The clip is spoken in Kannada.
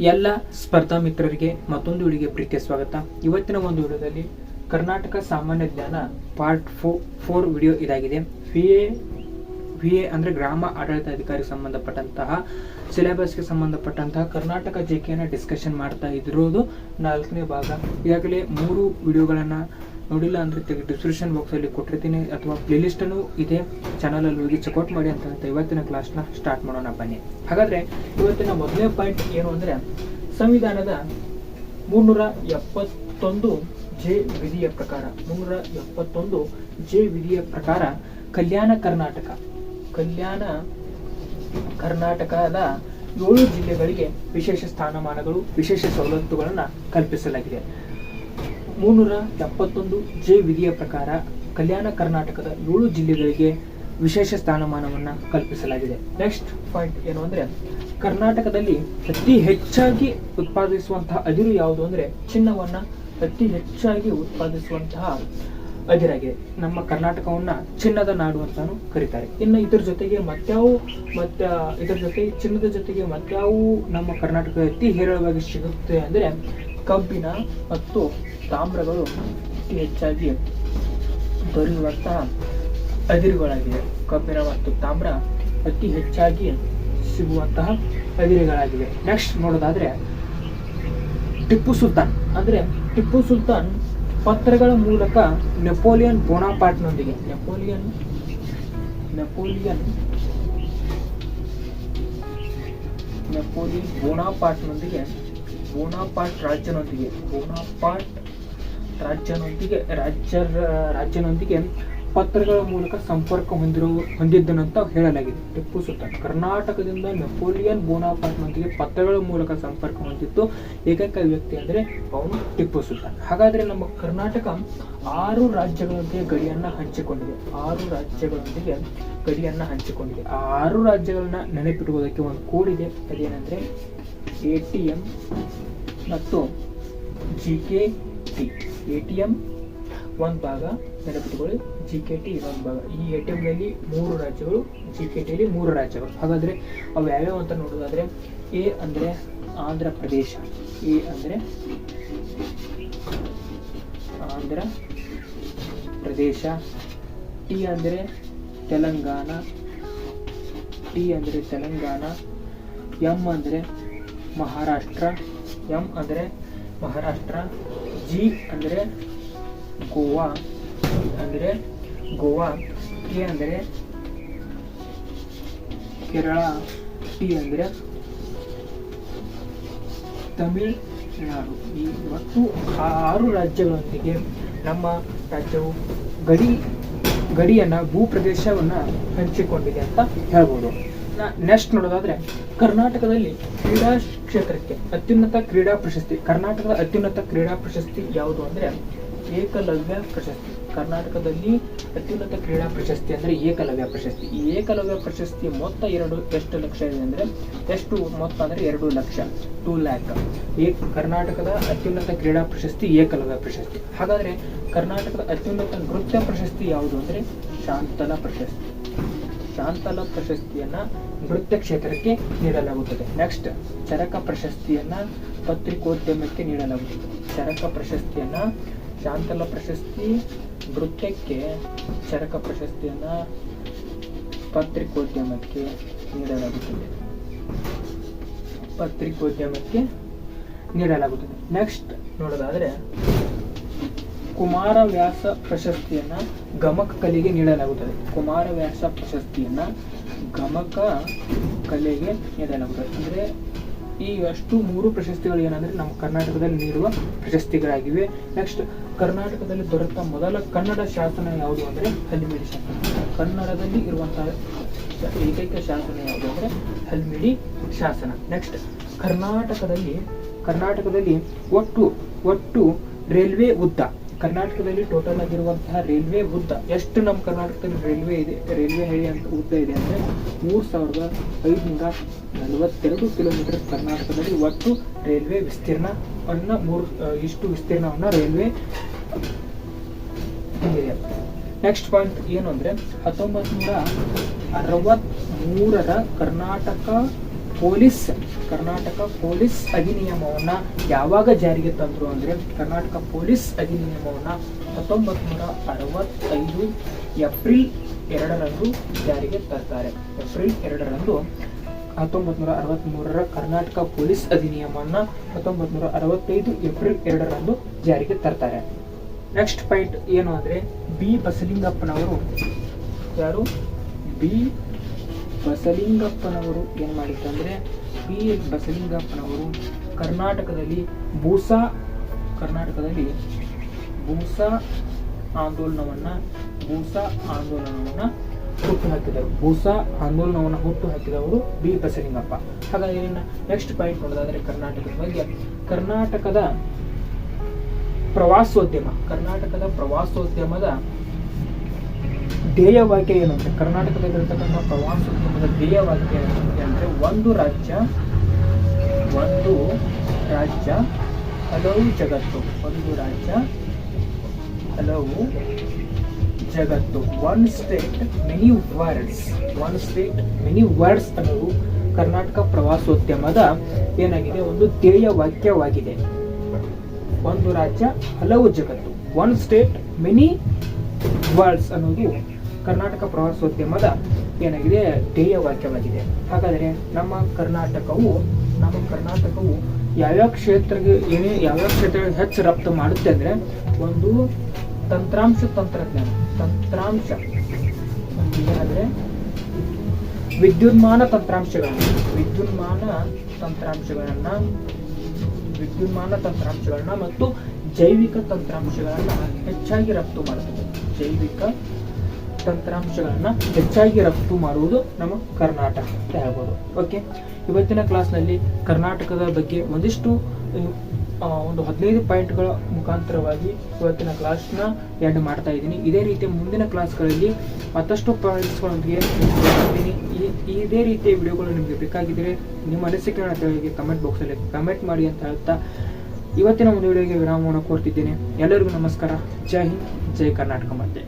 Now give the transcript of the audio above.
ಎಲ್ಲ ಸ್ಪರ್ಧಾ ಮಿತ್ರರಿಗೆ ಮತ್ತೊಂದು ವಿಡಿಯೋಗೆ ಪ್ರೀತಿಯ ಸ್ವಾಗತ. ಇವತ್ತಿನ ಒಂದು ವಿಡಿಯೋದಲ್ಲಿ ಕರ್ನಾಟಕ ಸಾಮಾನ್ಯ ಜ್ಞಾನ ಪಾರ್ಟ್ 4 ವಿಡಿಯೋ ಇದಾಗಿದೆ. ವಿ ಎ ಅಂದರೆ ಗ್ರಾಮ ಆಡಳಿತಾಧಿಕಾರಿಗೆ ಸಂಬಂಧಪಟ್ಟಂತಹ ಸಿಲೆಬಸ್ಗೆ ಸಂಬಂಧಪಟ್ಟಂತಹ ಕರ್ನಾಟಕ ಜೆಕೆಯನ್ನು ಡಿಸ್ಕಷನ್ ಮಾಡ್ತಾ ಇರೋದು 4ನೇ ಭಾಗ. ಈಗಾಗಲೇ 3 ವಿಡಿಯೋಗಳನ್ನು ನೋಡಿಲ್ಲ ಅಂದರೆ ಡಿಸ್ಕ್ರಿಪ್ಷನ್ ಬಾಕ್ಸಲ್ಲಿ ಕೊಟ್ಟಿರ್ತೀನಿ, ಅಥವಾ ಪ್ಲೇಲಿಸ್ಟನ್ನು ಇದೆ, ಚಾನಲಲ್ಲಿ ಹೋಗಿ ಚೆಕ್ಔಟ್ ಮಾಡಿ ಅಂತ ಹೇಳ್ತಾ ಇವತ್ತಿನ ಕ್ಲಾಸ್ನ ಸ್ಟಾರ್ಟ್ ಮಾಡೋಣ ಬನ್ನಿ. ಹಾಗಾದರೆ ಇವತ್ತಿನ ಮೊದಲನೇ ಪಾಯಿಂಟ್ ಏನು ಅಂದರೆ ಸಂವಿಧಾನದ 371 ಜೆ ವಿಧಿಯ ಪ್ರಕಾರ 371 ಜೆ ವಿಧಿಯ ಪ್ರಕಾರ ಕಲ್ಯಾಣ ಕರ್ನಾಟಕದ 7 ಜಿಲ್ಲೆಗಳಿಗೆ ವಿಶೇಷ ಸ್ಥಾನಮಾನಗಳು, ವಿಶೇಷ ಸವಲತ್ತುಗಳನ್ನು ಕಲ್ಪಿಸಲಾಗಿದೆ. 371 ಜೆ ವಿಧಿಯ ಪ್ರಕಾರ ಕಲ್ಯಾಣ ಕರ್ನಾಟಕದ 7 ಜಿಲ್ಲೆಗಳಿಗೆ ವಿಶೇಷ ಸ್ಥಾನಮಾನವನ್ನು ಕಲ್ಪಿಸಲಾಗಿದೆ. ನೆಕ್ಸ್ಟ್ ಪಾಯಿಂಟ್ ಏನು ಅಂದರೆ ಕರ್ನಾಟಕದಲ್ಲಿ ಅತಿ ಹೆಚ್ಚಾಗಿ ಉತ್ಪಾದಿಸುವಂತಹ ಅದಿರು ಯಾವುದು ಅಂದರೆ ಚಿನ್ನವನ್ನು ಅತಿ ಹೆಚ್ಚಾಗಿ ಉತ್ಪಾದಿಸುವಂತಹ ಅದಿರಾಗಿದೆ. ನಮ್ಮ ಕರ್ನಾಟಕವನ್ನ ಚಿನ್ನದ ನಾಡು ಅಂತಾನು ಕರೀತಾರೆ. ಇನ್ನು ಇದರ ಜೊತೆಗೆ ಇದರ ಜೊತೆಗೆ ಚಿನ್ನದ ಜೊತೆಗೆ ಮತ್ಯಾವು ನಮ್ಮ ಕರ್ನಾಟಕ ಅತಿ ಹೇರಳವಾಗಿ ಸಿಗುತ್ತೆ ಅಂದರೆ ಕಬ್ಬಿಣ ಮತ್ತು ತಾಮ್ರಗಳು ಅತಿ ಹೆಚ್ಚಾಗಿ ದೊರೆಯುವಂತಹ ಅದಿರುಗಳಾಗಿವೆ. ಕಬ್ಬಿಣ ಮತ್ತು ತಾಮ್ರ ಅತಿ ಹೆಚ್ಚಾಗಿ ಸಿಗುವಂತಹ ಅದಿರುಗಳಾಗಿವೆ. ನೆಕ್ಸ್ಟ್ ನೋಡೋದಾದ್ರೆ ಟಿಪ್ಪು ಸುಲ್ತಾನ್ ಪತ್ರಗಳ ಮೂಲಕ ನೆಪೋಲಿಯನ್ ಬೋನಾಪಾರ್ಟ್ನೊಂದಿಗೆ ಬೋನಾಪಾರ್ಟ್ ರಾಜ್ಯನೊಂದಿಗೆ ಪತ್ರಗಳ ಮೂಲಕ ಸಂಪರ್ಕ ಹೊಂದಿದ್ದನಂತ ಹೇಳಲಾಗಿದೆ. ಟಿಪ್ಪು ಸುಲ್ತಾನ್ ಕರ್ನಾಟಕದಿಂದ ನೆಪೋಲಿಯನ್ ಬೋನಾಪಾರ್ಟ್ನೊಂದಿಗೆ ಪತ್ರಗಳ ಮೂಲಕ ಸಂಪರ್ಕ ಹೊಂದಿದ್ದು ಏಕೈಕ ವ್ಯಕ್ತಿ ಅಂದರೆ ಅವನು ಟಿಪ್ಪು ಸುಲ್ತಾನ್. ಹಾಗಾದರೆ ನಮ್ಮ ಕರ್ನಾಟಕ 6 ರಾಜ್ಯಗಳೊಂದಿಗೆ ಗಡಿಯನ್ನು ಹಂಚಿಕೊಂಡಿದೆ. 6 ರಾಜ್ಯಗಳನ್ನ ನೆನಪಿಡುವುದಕ್ಕೆ ಒಂದು ಕೋಡ್ ಇದೆ. ಅದೇನೆಂದರೆ ATM ಮತ್ತು GKT. ATM ಒಂದು ಭಾಗ ನೆನಪಿಟ್ಟುಕೊಳ್ಳಿ, GKT ಇನ್ನೊಂದು ಭಾಗ. ಈ ATM ನಲ್ಲಿ 3 ರಾಜ್ಯಗಳು, GKT ಯಲ್ಲಿ 3 ರಾಜ್ಯಗಳು. ಹಾಗಾದ್ರೆ ಅವು ಯಾವ್ಯಾವ ಅಂತ ನೋಡೋದಾದ್ರೆ A ಅಂದ್ರೆ ಆಂಧ್ರ ಪ್ರದೇಶ, T ಅಂದ್ರೆ ತೆಲಂಗಾಣ, M ಅಂದ್ರೆ ಮಹಾರಾಷ್ಟ್ರ, G ಅಂದ್ರೆ ಗೋವಾ, K ಅಂದರೆ ಕೇರಳ, T ಅಂದರೆ ತಮಿಳುನಾಡು. ಈ ಒಟ್ಟು 6 ರಾಜ್ಯಗಳೊಂದಿಗೆ ನಮ್ಮ ರಾಜ್ಯವು ಗಡಿಯನ್ನ ಭೂಪ್ರದೇಶವನ್ನ ಹಂಚಿಕೊಂಡಿದೆ ಅಂತ ಹೇಳ್ಬೋದು. ನೆಕ್ಸ್ಟ್ ನೋಡೋದಾದ್ರೆ ಕರ್ನಾಟಕದಲ್ಲಿ ಕ್ರೀಡಾ ಕ್ಷೇತ್ರಕ್ಕೆ ಅತ್ಯುನ್ನತ ಕ್ರೀಡಾ ಪ್ರಶಸ್ತಿ. ಕರ್ನಾಟಕದ ಅತ್ಯುನ್ನತ ಕ್ರೀಡಾ ಪ್ರಶಸ್ತಿ ಯಾವುದು ಅಂದ್ರೆ ಏಕಲವ್ಯ ಪ್ರಶಸ್ತಿ. ಕರ್ನಾಟಕದಲ್ಲಿ ಅತ್ಯುನ್ನತ ಕ್ರೀಡಾ ಪ್ರಶಸ್ತಿ ಅಂದ್ರೆ ಏಕಲವ್ಯ ಪ್ರಶಸ್ತಿ. ಈ ಏಕಲವ್ಯ ಪ್ರಶಸ್ತಿಯ ಮೊತ್ತ ಎಷ್ಟು ಲಕ್ಷ ಇದೆ ಅಂದ್ರೆ ಎಷ್ಟು ಮೊತ್ತ ಅಂದ್ರೆ 2 ಲಕ್ಷ, 2 ಲ್ಯಾಕ್. ಕರ್ನಾಟಕದ ಅತ್ಯುನ್ನತ ಕ್ರೀಡಾ ಪ್ರಶಸ್ತಿ ಏಕಲವ್ಯ ಪ್ರಶಸ್ತಿ. ಹಾಗಾದ್ರೆ ಕರ್ನಾಟಕದ ಅತ್ಯುನ್ನತ ನೃತ್ಯ ಪ್ರಶಸ್ತಿ ಯಾವುದು ಅಂದ್ರೆ ಶಾಂತಲಾ ಪ್ರಶಸ್ತಿಯನ್ನ ನೃತ್ಯ ಕ್ಷೇತ್ರಕ್ಕೆ ನೀಡಲಾಗುತ್ತದೆ. ನೆಕ್ಸ್ಟ್ ಚರಕ ಪ್ರಶಸ್ತಿಯನ್ನ ಪತ್ರಿಕೋದ್ಯಮಕ್ಕೆ ನೀಡಲಾಗುತ್ತದೆ. ಶಾಂತಲಾ ಪ್ರಶಸ್ತಿ ನೃತ್ಯಕ್ಕೆ, ಚರಕ ಪ್ರಶಸ್ತಿಯನ್ನ ಪತ್ರಿಕೋದ್ಯಮಕ್ಕೆ ನೀಡಲಾಗುತ್ತದೆ. ನೆಕ್ಸ್ಟ್ ನೋಡೋದಾದ್ರೆ ಕುಮಾರವ್ಯಾಸ ಪ್ರಶಸ್ತಿಯನ್ನ ಗಮಕ ಕಲೆಗೆ ನೀಡಲಾಗುತ್ತದೆ. ಅಂದ್ರೆ ಈ ಅಷ್ಟು 3 ಪ್ರಶಸ್ತಿಗಳು ಏನಂದ್ರೆ ನಮ್ಮ ಕರ್ನಾಟಕದಲ್ಲಿ ನೀಡುವ ಪ್ರಶಸ್ತಿಗಳಾಗಿವೆ. ನೆಕ್ಸ್ಟ್ ಕರ್ನಾಟಕದಲ್ಲಿ ದೊರೆತ ಮೊದಲ ಕನ್ನಡ ಶಾಸನ ಯಾವುದು ಅಂದ್ರೆ ಹಲ್ಮಿಡಿ ಶಾಸನ. ಕನ್ನಡದಲ್ಲಿ ಇರುವಂತಹ ಏಕೈಕ ಶಾಸನ ಯಾವುದು ಅಂದ್ರೆ ಹಲ್ಮಿಡಿ ಶಾಸನ. ನೆಕ್ಸ್ಟ್ ಕರ್ನಾಟಕದಲ್ಲಿ ಒಟ್ಟು ರೈಲ್ವೆ ಉದ್ದ, ಕರ್ನಾಟಕದಲ್ಲಿ ಟೋಟಲ್ ಆಗಿರುವಂತಹ ರೈಲ್ವೆ ಉದ್ದ ಎಷ್ಟು ನಮ್ಮ ಕರ್ನಾಟಕದಲ್ಲಿ ರೈಲ್ವೆ ಹಳಿ ಅಂತ ಉದ್ದ ಇದೆ ಅಂದ್ರೆ 3542 ಕಿಲೋಮೀಟರ್. ಕರ್ನಾಟಕದಲ್ಲಿ ಒಟ್ಟು ರೈಲ್ವೆ ವಿಸ್ತೀರ್ಣವನ್ನ ರೈಲ್ವೆ ಹೊಂದಿದೆ. ನೆಕ್ಸ್ಟ್ ಪಾಯಿಂಟ್ ಏನು ಅಂದ್ರೆ 1963ರ ಕರ್ನಾಟಕ ಕರ್ನಾಟಕ ಪೊಲೀಸ್ ಅಧಿನಿಯಮವನ್ನ ಯಾವಾಗ ಜಾರಿಗೆ ತಂದ್ರು ಅಂದ್ರೆ ಕರ್ನಾಟಕ ಪೊಲೀಸ್ ಅಧಿನಿಯಮವನ್ನ 1965 ಏಪ್ರಿಲ್ 2ರಂದು ಜಾರಿಗೆ ತರ್ತಾರೆ. ಏಪ್ರಿಲ್ 2ರಂದು 1963ರ ಕರ್ನಾಟಕ ಪೊಲೀಸ್ ಅಧಿನಿಯಮವನ್ನ 1965 ಏಪ್ರಿಲ್ 2ರಂದು ಜಾರಿಗೆ ತರ್ತಾರೆ. ನೆಕ್ಸ್ಟ್ ಪಾಯಿಂಟ್ ಏನು ಅಂದ್ರೆ ಬಿ ಬಸಲಿಂಗಪ್ಪನವರು, ಯಾರು ಬಿ ಬಸಲಿಂಗಪ್ಪನವರು ಏನ್ ಮಾಡಿದ್ರು ಅಂದ್ರೆ ಬಿ ಬಸಲಿಂಗಪ್ಪನವರು ಕರ್ನಾಟಕದಲ್ಲಿ ಭೂಸಾ ಆಂದೋಲನವನ್ನ ಹುಟ್ಟು ಹಾಕಿದವರು ಬಿ ಬಸಲಿಂಗಪ್ಪ. ಹಾಗಾಗಿ ನೆಕ್ಸ್ಟ್ ಪಾಯಿಂಟ್ ನೋಡೋದಾದ್ರೆ ಕರ್ನಾಟಕದ ಬಗ್ಗೆ, ಕರ್ನಾಟಕದ ಪ್ರವಾಸೋದ್ಯಮದ ಧ್ಯೇಯವಾಕ್ಯ ಏನು ಅಂದ್ರೆ ಕರ್ನಾಟಕದಲ್ಲಿರತಕ್ಕಂಥ ಪ್ರವಾಸೋದ್ಯಮದ ಧ್ಯೇಯವಾಕ್ಯ ಅಂದ್ರೆ ಒಂದು ರಾಜ್ಯ ಹಲವು ಜಗತ್ತು. ಒನ್ ಸ್ಟೇಟ್ ಮೆನಿ ವರ್ಡ್ಸ್ ಅನ್ನೋದು ಕರ್ನಾಟಕ ಪ್ರವಾಸೋದ್ಯಮದ ಏನಾಗಿದೆ, ಒಂದು ಧ್ಯೇಯ ವಾಕ್ಯವಾಗಿದೆ. ಒಂದು ರಾಜ್ಯ ಹಲವು ಜಗತ್ತು, ಒನ್ ಸ್ಟೇಟ್ ಮೆನಿ ವರ್ಡ್ಸ್ ಅನ್ನೋದು ಕರ್ನಾಟಕ ಪ್ರವಾಸೋದ್ಯಮದ ಏನಾಗಿದೆ, ಧ್ಯೇಯ ವಾಕ್ಯವಾಗಿದೆ. ಹಾಗಾದರೆ ನಮ್ಮ ಕರ್ನಾಟಕವು ಯಾವ್ಯಾವ ಕ್ಷೇತ್ರಕ್ಕೆ ಹೆಚ್ಚು ರಫ್ತು ಮಾಡುತ್ತೆ ಅಂದ್ರೆ ಒಂದು ತಂತ್ರಾಂಶ ಏನಾದ್ರೆ ವಿದ್ಯುನ್ಮಾನ ತಂತ್ರಾಂಶಗಳನ್ನ ಮತ್ತು ಜೈವಿಕ ತಂತ್ರಾಂಶಗಳನ್ನ ಹೆಚ್ಚಾಗಿ ರಫ್ತು ಮಾಡುತ್ತದೆ. ಹೆಚ್ಚಾಗಿ ರಫ್ತು ಮಾಡುವುದು ನಮ್ಮ ಕರ್ನಾಟಕ ಅಂತ ಹೇಳ್ಬೋದು. ಓಕೆ, ಇವತ್ತಿನ ಕ್ಲಾಸ್ನಲ್ಲಿ ಕರ್ನಾಟಕದ ಬಗ್ಗೆ ಒಂದಿಷ್ಟು ಒಂದು 15 ಪಾಯಿಂಟ್ಗಳ ಮುಖಾಂತರವಾಗಿ ಇವತ್ತಿನ ಕ್ಲಾಸ್ನ ಎಂಡ್ ಮಾಡ್ತಾ ಇದ್ದೀನಿ. ಇದೇ ರೀತಿ ಮುಂದಿನ ಕ್ಲಾಸ್ಗಳಲ್ಲಿ ಮತ್ತಷ್ಟು ಪಾಯಿಂಟ್ಸ್ಗಳೊಂದಿಗೆ ಇದೇ ರೀತಿಯ ವಿಡಿಯೋಗಳು ನಿಮಗೆ ಬೇಕಾಗಿದ್ದರೆ ನಿಮ್ಮ ಅನಿಸಿಕೆಗಳನ್ನ ತಿಳಿಗೆ ಕಮೆಂಟ್ ಬಾಕ್ಸಲ್ಲಿ ಕಮೆಂಟ್ ಮಾಡಿ ಅಂತ ಹೇಳ್ತಾ ಇವತ್ತಿನ ಒಂದು ವಿಡಿಯೋಗೆ ವಿರಾಮವನ್ನು ಕೋರ್ತಿದ್ದೇನೆ. ಎಲ್ಲರಿಗೂ ನಮಸ್ಕಾರ. ಜೈ ಹಿಂದ್, ಜೈ ಕರ್ನಾಟಕ. ಮತ್ತೆ